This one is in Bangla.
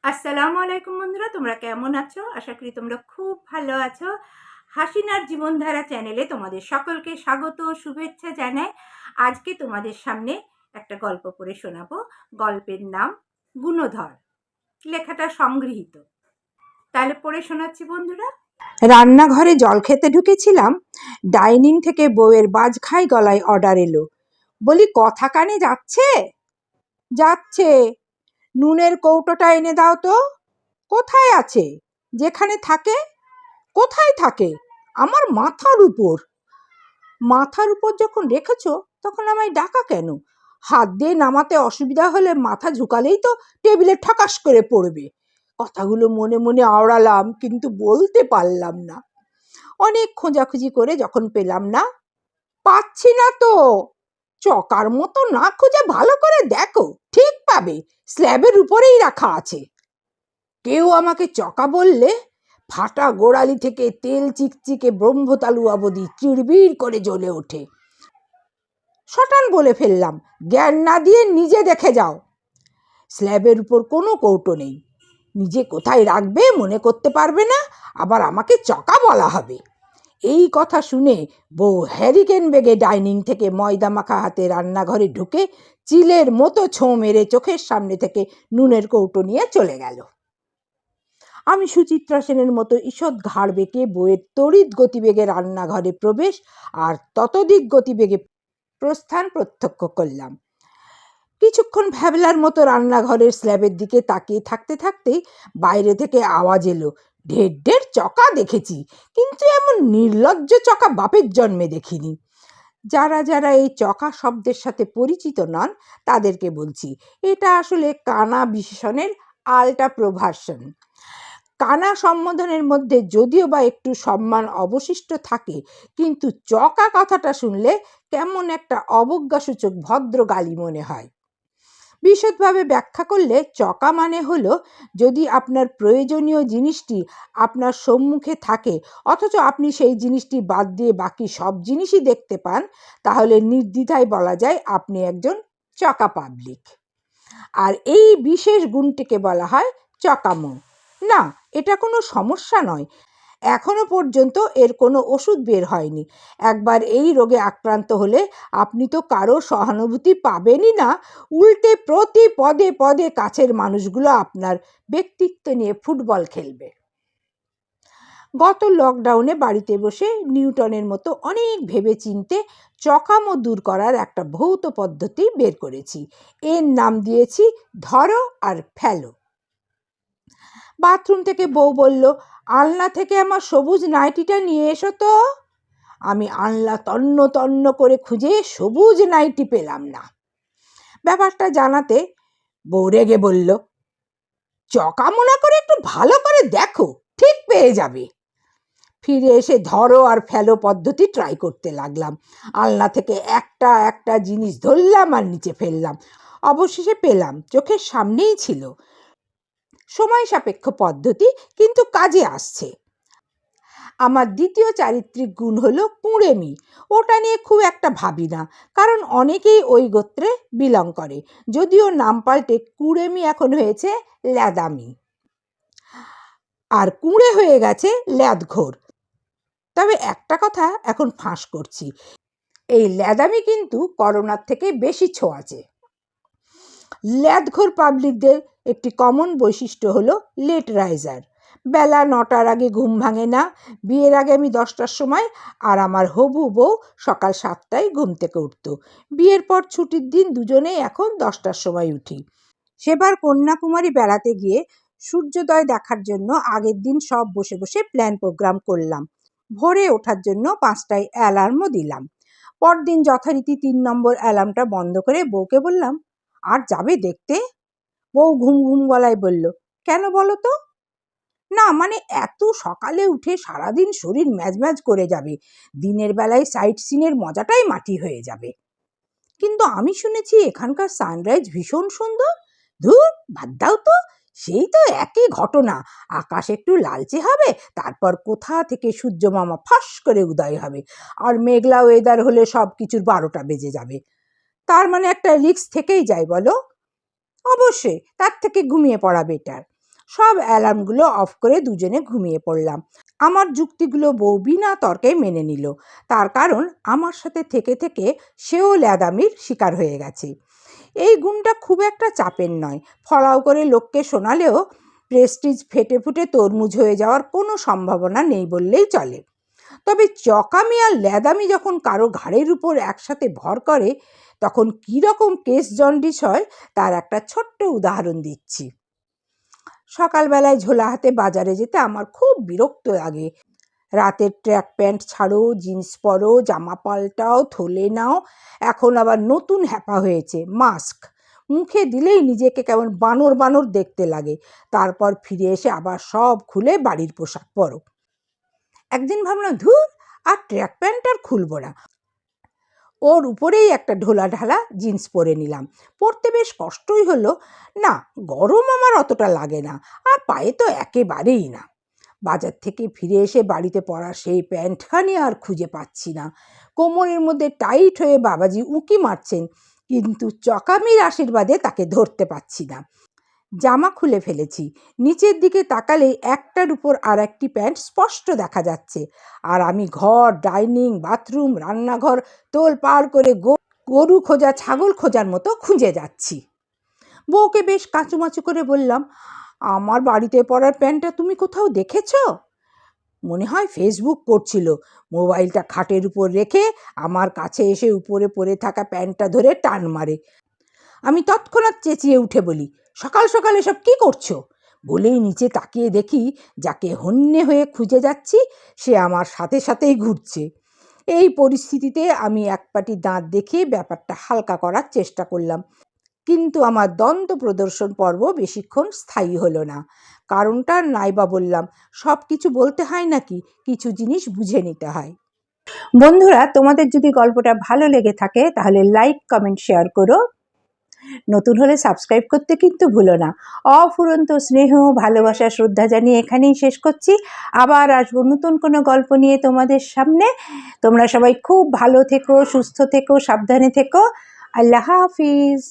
আসসালামু আলাইকুম বন্ধুরা, তোমরা কেমন আছো? আশা করি তোমরা খুব ভালো আছো। হাসিনার জীবনধারা চ্যানেলে তোমাদের সকলকে স্বাগত ও শুভেচ্ছা জানাই। আজকে তোমাদের সামনে একটা গল্প পড়ে শোনাবো। গল্পের নাম গুণধর। লেখাটা সংগৃহীত। তাহলে পড়ে শোনাচ্ছি বন্ধুরা। রান্নাঘরে জল খেতে ঢুকেছিলাম, ডাইনিং থেকে বউয়ের বাজখাই গলায় অর্ডার এলো। বলি, কথা কানে যাচ্ছে? যাচ্ছে। নুনের কৌটোটা এনে দাও তো। কোথায় আছে? যেখানে থাকে। কোথায় থাকে? আমার মাথার উপর। মাথার উপর যখন রেখেছ তখন আমায় ডাকা কেন? হাত দিয়ে নামাতে অসুবিধা হলে মাথা ঝুঁকালেই তো টেবিলে ঠকাস করে পড়বে। কথাগুলো মনে মনে আওড়ালাম, কিন্তু বলতে পারলাম না। অনেক খোঁজাখুঁজি করে যখন পেলাম না, পাচ্ছি না তো। চকার মতো না খুঁজে ভালো করে দেখো, ঠিক পাবে। স্ল্যাবের উপরেই রাখা আছে। কেউ আমাকে চকা বললে ফাটা গোড়ালি থেকে তেল চিকচিকে ব্রহ্মতালু অবধি চিড়বিড় করে জ্বলে ওঠে। শটান বলে ফেললাম, জ্ঞান না দিয়ে নিজে দেখে যাও। স্ল্যাবের উপর কোনো কৌটো নেই। নিজে কোথায় রাখবে মনে করতে পারবে না, আবার আমাকে চকা বলা হবে। এই কথা শুনে বউ হ্যারিকেন বেগে ডাইনিং থেকে ময়দা মাখা হাতে রান্নাঘরে ঢুকে চিলের মতো ছোঁ মেরে চোখের সামনে থেকে নুনের কৌটো নিয়ে চলে গেল। আমি সুচিত্রা সেনের মতো ঈষৎ ঘাড় বেঁকে বইয়ের তড়িৎ গতিবেগে রান্নাঘরে প্রবেশ আর ততোধিক গতিবেগে প্রস্থান প্রত্যক্ষ করলাম। কিছুক্ষণ ভ্যাবলার মতো রান্নাঘরের স্ল্যাবের দিকে তাকিয়ে থাকতে থাকতেই বাইরে থেকে আওয়াজ এলো, ঢের ঢের চকা দেখেছি, কিন্তু এমন নির্লজ্জ চকা বাপের জন্মে দেখিনি। যারা যারা এই চকা শব্দের সাথে পরিচিত নন তাদেরকে বলছি, এটা আসলে কানা বিশেষণের আলটা প্রভার্সন। কানা সম্বোধনের মধ্যে যদিও বা একটু সম্মান অবশিষ্ট থাকে, কিন্তু চকা কথাটা শুনলে কেমন একটা অবজ্ঞাসূচক ভদ্র গালি মনে হয়। বিশদভাবে ব্যাখ্যা করলে চকা মানে হলো, যদি আপনার প্রয়োজনীয় জিনিসটি আপনার সম্মুখে থাকে অথচ আপনি সেই জিনিসটি বাদ দিয়ে বাকি সব জিনিসই দেখতে পান, তাহলে নির্দ্বিধায় বলা যায় আপনি একজন চকা পাবলিক। আর এই বিশেষ গুণটিকে বলা হয় চকামো। না, এটা কোনো সমস্যা নয়। এখনো পর্যন্ত এর কোনো ওষুধ বের হয়নি। একবার এই রোগে আক্রান্ত হলে আপনি তো কারো সহানুভূতি পাবেনই না, উল্টে প্রতি পদে পদে কাছের মানুষগুলো আপনার ব্যক্তিত্ব নিয়ে ফুটবল খেলবে। গত লকডাউনে বাড়িতে বসে নিউটনের মতো অনেক ভেবে চিনতে চকামো দূর করার একটা ভৌত পদ্ধতি বের করেছি। এর নাম দিয়েছি ধরো আর ফেলো। বাথরুম থেকে বউ বলল, আলনা থেকে আমার সবুজ নাইটিটা নিয়ে এসো তো। আমি আলনা তন্ন তন্ন করে খুঁজে সবুজ নাইটি পেলাম না। ব্যাপারটা জানাতে বউ রেগে বলল, চকামোনা করে একটু ভালো করে দেখো, ঠিক পেয়ে যাবে। ফিরে এসে ধরো আর ফেলো পদ্ধতি ট্রাই করতে লাগলাম। আলনা থেকে একটা একটা জিনিস ধরলাম আর নিচে ফেললাম। অবশেষে পেলাম, চোখের সামনেই ছিল। সময় সাপেক্ষ পদ্ধতি, কিন্তু কাজে আসছে। আমার দ্বিতীয় চারিত্রিক গুণ হলো কুঁড়েমি। ওটা নিয়ে খুব একটা ভাবি না, কারণ অনেকেই ওই গোত্রে বিলং করে, যদিও নাম পাল্টে কুঁড়েমি এখন হয়েছে ল্যাদামি, আর কুঁড়ে হয়ে গেছে ল্যাদঘোর। তবে একটা কথা এখন ফাঁস করছি, এই ল্যাদামি কিন্তু করোনার থেকে বেশি ছোঁয়াচে। ল্যাদঘোর পাবলিকদের একটি কমন বৈশিষ্ট্য হলো লেট রাইজার। বেলা 9টার আগে ঘুম ভাঙে না। বিয়ের আগে আমি 10টার সময় আর আমার হবু বউ সকাল 7টায় ঘুম থেকে উঠত। বিয়ের পর ছুটির দিন দুজনেই এখন 10টার সময় উঠি। সেবার কন্যাকুমারী বেড়াতে গিয়ে সূর্যোদয় দেখার জন্য আগের দিন সব বসে বসে প্ল্যান প্রোগ্রাম করলাম। ভোরে ওঠার জন্য 5টায় অ্যালার্মও দিলাম। পরদিন যথারীতি 3 নম্বর অ্যালার্মটা বন্ধ করে বউকে বললাম, আর যাবে দেখতে? বউ ঘুম ঘুম গলায় বলল, কেন বলো তো? না মানে এত সকালে উঠে সারাদিন শরীর ম্যাজম্যাজ করে যাবে, দিনের বেলায় সাইট সিনের মজাটাই মাটি হয়ে যাবে। কিন্তু আমি শুনেছি এখানকার সানরাইজ ভীষণ সুন্দর। ধুর, বাদ দাও তো, সেই তো একই ঘটনা। আকাশ একটু লালচে হবে, তারপর কোথা থেকে সূর্য মামা ফাঁস করে উদয় হবে, আর মেঘলা ওয়েদার হলে সব কিছুর 12টা বেজে যাবে। তার মানে একটা রিস্ক থেকেই যায় বলো। অবশ্যই, তার থেকে ঘুমিয়ে পড়া বেটার। সব অ্যালার্মগুলো অফ করে দুজনে ঘুমিয়ে পড়লাম। আমার যুক্তিগুলো বউ বিনা তর্কে মেনে নিল, তার কারণ আমার সাথে থেকে থেকে সেও ল্যাদামির শিকার হয়ে গেছে। এই গুণটা খুব একটা চাপের নয়, ফলাও করে লোককে শোনালেও প্রেস্টিজ ফেটে ফুটে তরমুজ হয়ে যাওয়ার কোনো সম্ভাবনা নেই বললেই চলে। তবে চকামি আর ল্যাদামি যখন কারো ঘাড়ের উপর একসাথে ভর করে তখন কীরকম কেস জন্ডিস হয় তার একটা ছোট্ট উদাহরণ দিচ্ছি। সকালবেলায় ঝোলা হাতে বাজারে যেতে আমার খুব বিরক্ত লাগে। রাতের ট্র্যাক প্যান্ট ছাড়ো, জিন্স পরো, জামা পাল্টাও, থলে নাও, এখন আবার নতুন হ্যাপা হয়েছে মাস্ক। মুখে দিলেই নিজেকে কেমন বানর বানর দেখতে লাগে। তারপর ফিরে এসে আবার সব খুলে বাড়ির পোশাক পরো। একদিন ভাবলাম ধুর, আর ট্র্যাক প্যান্ট আর খুলবো না, ওর উপরেই একটা ঢোলা ঢালা জিন্স পরে নিলাম। পরতে বেশ কষ্টই হলো, না গরম আমার অতটা লাগে না, আর পায়ে তো একেবারেই না। বাজার থেকে ফিরে এসে বাড়িতে পরা সেই প্যান্টখানি আর খুঁজে পাচ্ছি না। কোমরের মধ্যে টাইট হয়ে বাবাজি উঁকি মারছেন, কিন্তু চকামির আশীর্বাদে তাকে ধরতে পারছি না। জামা খুলে ফেলেছি, নিচের দিকে তাকালেই একটার উপর আর একটি প্যান্ট স্পষ্ট দেখা যাচ্ছে, আর আমি ঘর, ডাইনিং, বাথরুম, রান্নাঘর তোল পার করে গরু খোঁজা ছাগল খোঁজার মতো খুঁজে যাচ্ছি। বউকে বেশ কাঁচুমাচু করে বললাম, আমার বাড়িতে পরার প্যান্টটা তুমি কোথাও দেখেছ? মনে হয় ফেসবুক করছিল। মোবাইলটা খাটের উপর রেখে আমার কাছে এসে উপরে পড়ে থাকা প্যান্টটা ধরে টান মারে। আমি তৎক্ষণাৎ চেঁচিয়ে উঠে বলি, সকাল সকাল এসব কী করছো? বলেই নিচে তাকিয়ে দেখি যাকে হন্যে হয়ে খুঁজে যাচ্ছি সে আমার সাথে সাথেই ঘুরছে। এই পরিস্থিতিতে আমি একপাটি দাঁত দেখিয়ে ব্যাপারটা হালকা করার চেষ্টা করলাম, কিন্তু আমার দ্বন্দ্ব প্রদর্শন পর্ব বেশিক্ষণ স্থায়ী হলো না। কারণটা নাইবা বললাম, সব কিছু বলতে হয় নাকি, কিছু জিনিস বুঝে নিতে হয়। বন্ধুরা, তোমাদের যদি গল্পটা ভালো লেগে থাকে তাহলে লাইক, কমেন্ট, শেয়ার করো। নতুন হলে সাবস্ক্রাইব করতে কিন্তু ভুলো না। অফুরন্ত স্নেহ, ভালোবাসা, শ্রদ্ধা জানিয়ে এখানেই শেষ করছি। আবার আসবো নতুন কোনো গল্প নিয়ে তোমাদের সামনে। তোমরা সবাই খুব ভালো থেকো, সুস্থ থেকো, সাবধানে থেকো। আল্লাহ হাফিজ।